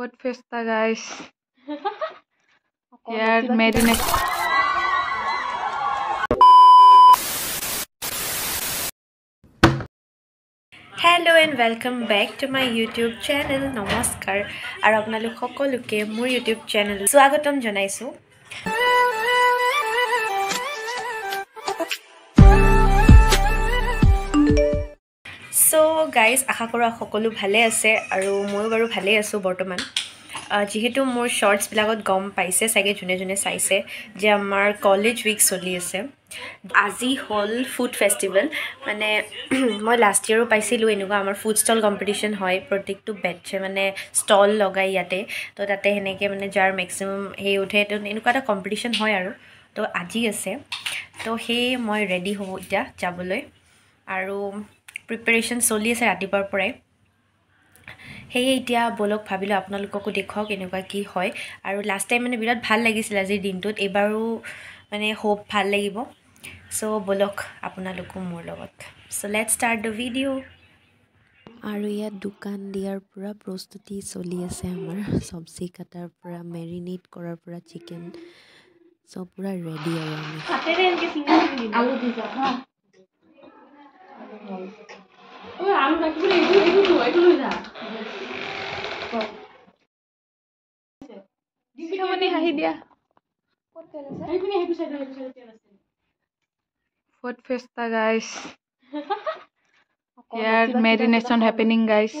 Food fiesta, guys. Here, marinate. Hello and welcome back to my YouTube channel. Namaskar. Aru apnalok সকলোকে মোৰ YouTube channel স্বাগতম জনাইছো। So guys, আশা কৰো সকলো ভালে আছে আৰু মই বাৰু ভালে আছো বৰ্তমান। যেহেতু মোৰ শৰ্টস বিলাকত গম পাইছে সাগে জুনে জুনে চাইছে যে আমাৰ কলেজ উইক চলি আছে। আজি হল ফুড ফেষ্টিভেল মানে মই লাষ্ট ইয়াৰো পাইছিলো এনেকুৱা আমাৰ ফুড ষ্টল কম্পিটিশন হয় প্ৰত্যেকটো বেটছে মানে ষ্টল লগাই ইয়াতে তো তাতে হেনেকে মানে যাৰ ম্যাক্সিমাম হে উঠে তো এনেকুৱা এটা কম্পিটিশন হয় আৰু তো আজি আছে তো হে মই ৰেডি হব ইটা যাবলৈ আৰু প্ৰিপাৰেচন চলি আছে ৰাতিপুৱাৰ পৰাই হেই এতিয়া বলক ভাবিলো আপোনালোককো দেখাও কেনেকুৱা কি হয় আৰু লাষ্ট টাইম মানে বিৰাট ভাল লাগিছিল আজি দিনটোত এবাৰো মানে হোপ ভাল লাগিব সো বলক আপোনালোকো মোৰ লগত so let's start the video আৰু ইয়াত দোকান দিয়াৰ পুৰা প্ৰস্তুতি চলি আছে আমাৰ সবজি কাটাৰ পুৰা মেৰিনেট কৰাৰ পুৰা চিকেন সব পুৰা ৰেডি আৰু আমি হাতেৰে এনেকে চিঙি আলু দি যা হা ও আলু ৰাখিবলে এইটো লৈ যা দিছিমনি হাহি দিয়া ক'ত তেল আছে এইপিনে হেতু সাইডে তেল আছে Food fiesta, guys. Here, marination happening, guys.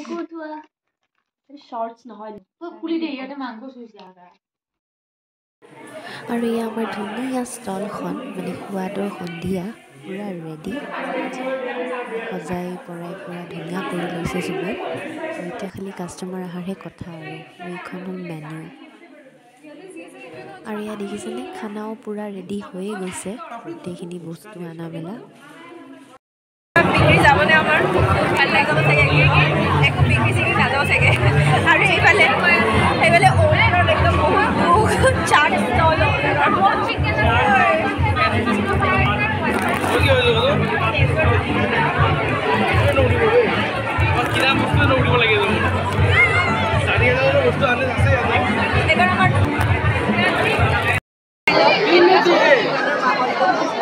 Shorts নহয় তো খুলি দে ইয়াতে মাংস চুইছে আগা আৰু এই আমাৰ ধুনীয়া ষ্টলখন মানে সোৱাদৰ সন্ধিয়া পুৰা ৰেডি সজাই পৰাই পুৰা ধুনীয়া কৰি লৈছে চবে এতিয়া খালি কাষ্টমাৰ আহাৰহে কথা আৰু এইখন হ'ল মেনু আৰু ইয়াত দেখিছেনে খানাও পুৰা ৰেডি হৈয়ে গৈছে গোটেইখিনি বস্তু আনা মেলা bikri যাবনে আমাৰ ভাল লাগিব থাকে একো bikri চিকি নাযাও থাকে আৰু এইফালে ওৰৰ একদম বহুত চাট ষ্টল আৰু চিকেন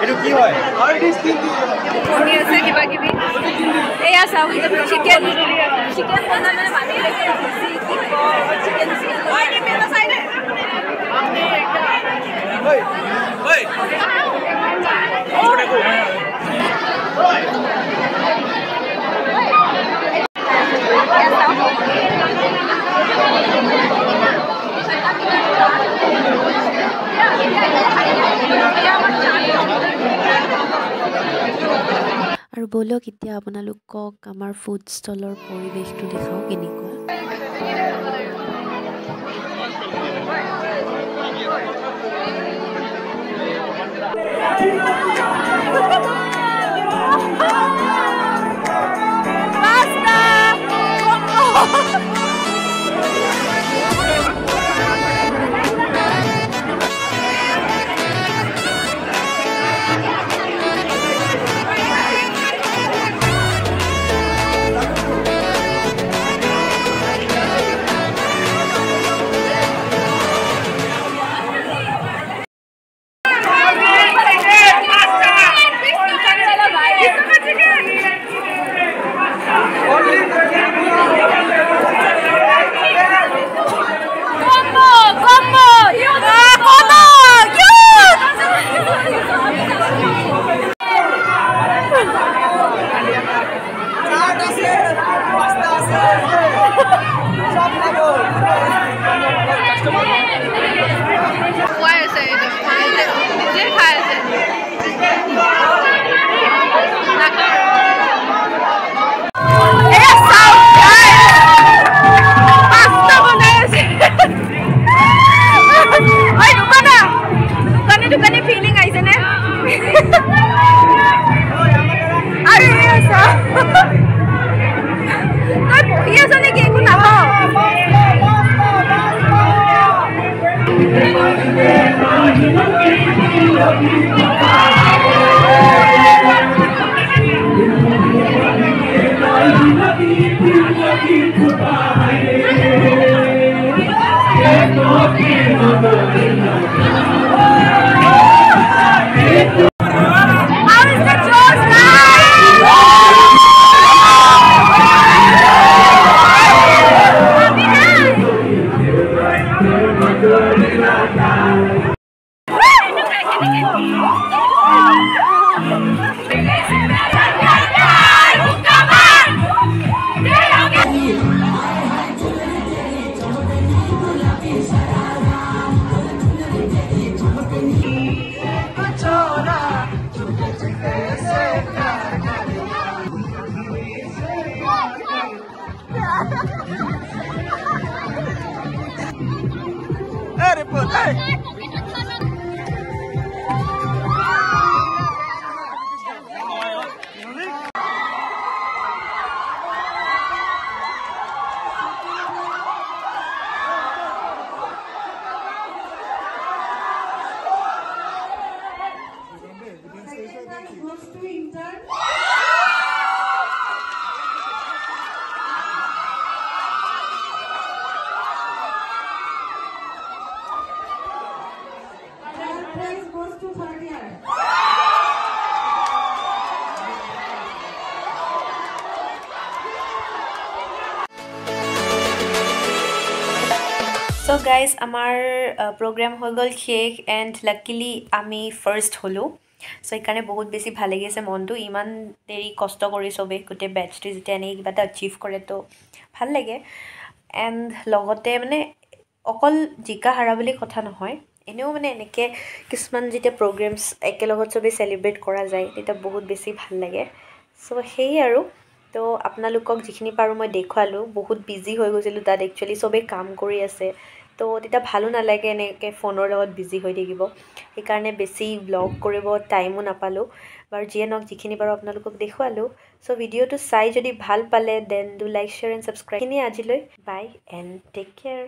এটো কি হয় আর ডিস কি কি আছে কিবা কিবি এয়া চাও চিকেন বনালে পানি লেগে কি চিকেন ওই নি মেলা সাইডে আপনি ওই ওই ছোটা কো আৰু বলক এতিয়া আপোনালোকক আমাৰ ফুড ষ্টলৰ পৰিৱেশটো দেখাও কেনেকুৱা So guys, আমাৰ program হৈ গ'ল শেষ and luckily আমি first হলো। So এইকাৰণে বহুত বেছি ভাল লাগিছে মনটো, ইমান দেৰি কষ্ট কৰি চবে গোটেই বেটছটো যেতিয়া এনেকৈ কিবা এটা achieve কৰে তো ভাল লাগে। and লগতে মানে অকল জিকা হাৰা বুলি কথা নহয়, এনেও মানে এনেকৈ কিছুমান যেতিয়া প্ৰগ্ৰেমছ একেলগত চবেই চেলিব্ৰেট কৰা যায় তেতিয়া বহুত বেছি ভাল লাগে। চ' সেয়ে আৰু তো আপোনালোকক যিখিনি পাৰোঁ মই দেখুৱালোঁ। বহুত বিজি হৈ গৈছিলোঁ তাত, একচুৱেলি চবেই কাম কৰি আছে তো তেতিয়া ভালো নালাগে এনেকৈ ফোনৰ লগত বিজি হৈ থাকিব, সেইকাৰণে বেছি ব্লগ কৰিব টাইমো নাপালোঁ। বাৰু যিয়ে নহওক যিখিনি পাৰোঁ আপোনালোকক দেখুৱালোঁ। চ' ভিডিঅ'টো চাই যদি ভাল পালে then do like share and subscribe. এইখিনি আজিলৈ বাই এণ্ড টেক কেয়াৰ।